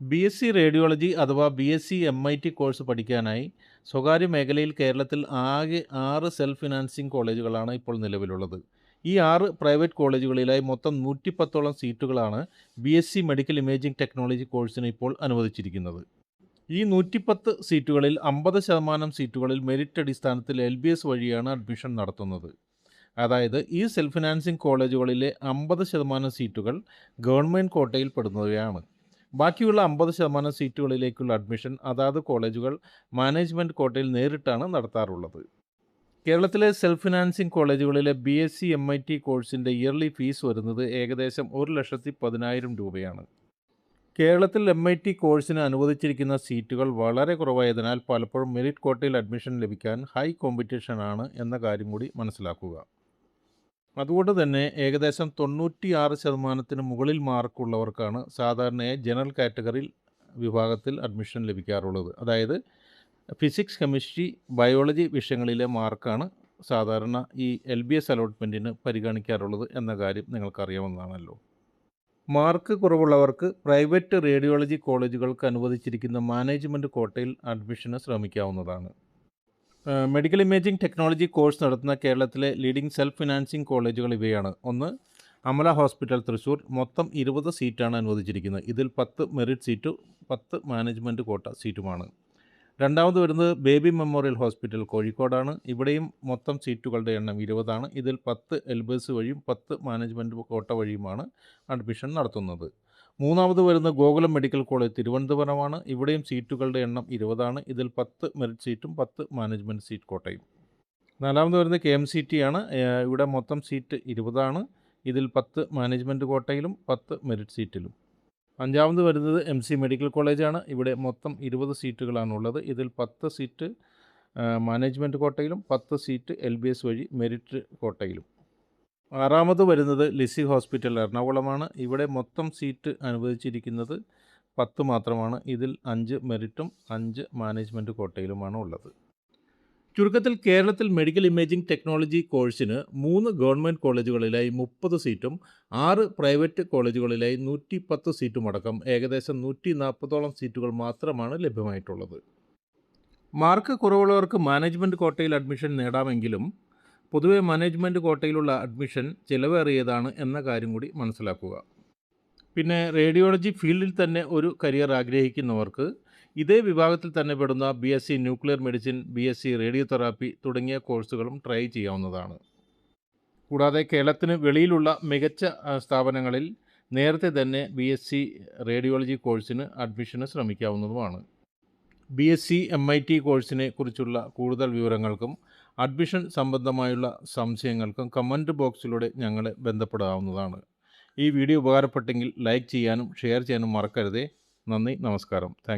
BSc radiology അഥവാ BSc എം.ഐ.ടി course പഠിക്കാനായി സ്വകാര്യ മേഖലയിൽ കേരളത്തിൽ ആകെ 6 സെൽഫ് ഫിനാൻസിംഗ് കോളേജുകളാണ് ഇപ്പോൾ നിലവിലുള്ളത്. ഈ 6 പ്രൈവറ്റ് കോളേജുകളിലായി മൊത്തം 110ഓളം സീറ്റുകളാണ് ബി.എസ്.സി മെഡിക്കൽ ഇമേജിംഗ് ടെക്നോളജി കോഴ്സിന് ഇപ്പോൾ അനുവദിച്ചിരിക്കുന്നത്. ഈ 110 സീറ്റുകളിൽ 50% സീറ്റുകളിൽ മെറിറ്റ് അടിസ്ഥാനത്തിൽ LBS വഴിയാണ് അഡ്മിഷൻ നടത്തുന്നത്. അതായത് ഈ സെൽഫ് ഫിനാൻസിംഗ് കോളേജുകളിലെ 50% സീറ്റുകൾ ഗവൺമെൻറ് കോട്ടയിൽ പെടുന്നവയാണ്. ബാക്കിയുള്ള 50% സീറ്റുകളിലേക്കുള്ള അഡ്മിഷൻ അതാത് കോളേജുകൾ മാനേജ്മെൻറ്റ് കോട്ടയിൽ നേരിട്ടാണ് നടത്താറുള്ളത്. കേരളത്തിലെ സെൽഫ് ഫിനാൻസിംഗ് കോളേജുകളിലെ ബി.എസ്.സി എം.ഐ.ടി കോഴ്സിൻ്റെ ഇയർലി ഫീസ് വരുന്നത് ഏകദേശം 1,10,000 രൂപയാണ്. കേരളത്തിൽ എം.ഐ.ടി കോഴ്സിന് അനുവദിച്ചിരിക്കുന്ന സീറ്റുകൾ വളരെ കുറവായതിനാൽ പലപ്പോഴും മെറിറ്റ് കോട്ടയിൽ അഡ്മിഷൻ ലഭിക്കാൻ ഹൈ കോമ്പറ്റീഷനാണ് എന്ന കാര്യം കൂടി മനസ്സിലാക്കുക. അതുകൊണ്ട് തന്നെ ഏകദേശം 96% മുകളിൽ മാർക്കുള്ളവർക്കാണ് സാധാരണയായി ജനറൽ കാറ്റഗറി വിഭാഗത്തിൽ അഡ്മിഷൻ ലഭിക്കാറുള്ളത്. അതായത് ഫിസിക്സ്, കെമിസ്ട്രി, ബയോളജി വിഷയങ്ങളിലെ മാർക്കാണ് സാധാരണ ഈ LBS അലോട്ട്മെൻറ്റിന് പരിഗണിക്കാറുള്ളത് എന്ന കാര്യം നിങ്ങൾക്കറിയാവുന്നതാണല്ലോ. മാർക്ക് കുറവുള്ളവർക്ക് പ്രൈവറ്റ് റേഡിയോളജി കോളേജുകൾക്ക് അനുവദിച്ചിരിക്കുന്ന മാനേജ്മെൻറ്റ് കോട്ടയിൽ അഡ്മിഷന് ശ്രമിക്കാവുന്നതാണ്. മെഡിക്കൽ ഇമേജിംഗ് ടെക്നോളജി കോഴ്സ് നടത്തുന്ന കേരളത്തിലെ ലീഡിംഗ് സെൽഫ് ഫിനാൻസിംഗ് കോളേജുകൾ ഇവയാണ്. ഒന്ന്, അമല ഹോസ്പിറ്റൽ തൃശ്ശൂർ. മൊത്തം 20 സീറ്റാണ് അനുവദിച്ചിരിക്കുന്നത്. ഇതിൽ 10 മെറിറ്റ് സീറ്റും 10 മാനേജ്മെൻറ്റ് കോട്ട സീറ്റുമാണ്. രണ്ടാമത് വരുന്നത് ബേബി മെമ്മോറിയൽ ഹോസ്പിറ്റൽ കോഴിക്കോടാണ്. ഇവിടെയും മൊത്തം സീറ്റുകളുടെ എണ്ണം 20 ആണ്. ഇതിൽ 10 LBS വഴിയും 10 മാനേജ്മെൻറ്റ് കോട്ട വഴിയുമാണ് അഡ്മിഷൻ നടത്തുന്നത്. മൂന്നാമത് വരുന്ന ഗോകുലം മെഡിക്കൽ കോളേജ് തിരുവനന്തപുരമാണ്. ഇവിടെയും സീറ്റുകളുടെ എണ്ണം 20 ആണ്. ഇതിൽ 10 മെറിറ്റ് സീറ്റും 10 മാനേജ്മെൻറ്റ് സീറ്റ് കോട്ടയും. നാലാമത് വരുന്നത് KMCT ആണ്. ഇവിടെ മൊത്തം സീറ്റ് 20 ആണ്. ഇതിൽ 10 മാനേജ്മെൻറ്റ് കോട്ടയിലും 10 മെറിറ്റ് സീറ്റിലും. അഞ്ചാമത് വരുന്നത് MC മെഡിക്കൽ കോളേജാണ്. ഇവിടെ മൊത്തം 20 സീറ്റുകളാണുള്ളത്. ഇതിൽ 10 സീറ്റ് മാനേജ്മെൻറ്റ് കോട്ടയിലും 10 സീറ്റ് LBS വഴി മെറിറ്റ് കോട്ടയിലും. ആറാമത് വരുന്നത് ലിസി ഹോസ്പിറ്റൽ എറണാകുളമാണ്. ഇവിടെ മൊത്തം സീറ്റ് അനുവദിച്ചിരിക്കുന്നത് 10 മാത്രമാണ്. ഇതിൽ 5 മെറിറ്റും 5 മാനേജ്മെൻറ്റ് കോട്ടയിലുമാണ് ഉള്ളത്. ചുരുക്കത്തിൽ കേരളത്തിൽ മെഡിക്കൽ ഇമേജിംഗ് ടെക്നോളജി കോഴ്സിന് 3 ഗവൺമെൻറ് കോളേജുകളിലായി 30 സീറ്റും 6 പ്രൈവറ്റ് കോളേജുകളിലായി 110 സീറ്റുമടക്കം ഏകദേശം 140ഓളം സീറ്റുകൾ മാത്രമാണ് ലഭ്യമായിട്ടുള്ളത്. മാർക്ക് കുറവുള്ളവർക്ക് മാനേജ്മെൻറ്റ് കോട്ടയിൽ അഡ്മിഷൻ നേടാമെങ്കിലും പൊതുവെ മാനേജ്മെൻറ്റ് കോട്ടയിലുള്ള അഡ്മിഷൻ ചിലവേറിയതാണ് എന്ന കാര്യം കൂടി മനസ്സിലാക്കുക. പിന്നെ റേഡിയോളജി ഫീൽഡിൽ തന്നെ ഒരു കരിയർ ആഗ്രഹിക്കുന്നവർക്ക് ഇതേ വിഭാഗത്തിൽ തന്നെ പെടുന്ന BSc nuclear medicine, BSc radiotherapy തുടങ്ങിയ കോഴ്സുകളും ട്രൈ ചെയ്യാവുന്നതാണ്. കൂടാതെ കേരളത്തിന് വെളിയിലുള്ള മികച്ച സ്ഥാപനങ്ങളിൽ നേരത്തെ തന്നെ BSc റേഡിയോളജി കോഴ്സിന് അഡ്മിഷന് ശ്രമിക്കാവുന്നതുമാണ്. BSc MIT കോഴ്സിനെ കുറിച്ചുള്ള കൂടുതൽ വിവരങ്ങൾക്കും അഡ്മിഷൻ സംബന്ധമായുള്ള സംശയങ്ങൾക്കും കമൻറ്റ് ബോക്സിലൂടെ ഞങ്ങളെ ബന്ധപ്പെടാവുന്നതാണ്. ഈ വീഡിയോ ഉപകാരപ്പെട്ടെങ്കിൽ ലൈക്ക് ചെയ്യാനും ഷെയർ ചെയ്യാനും മറക്കരുതേ. നന്ദി, നമസ്കാരം. താങ്ക്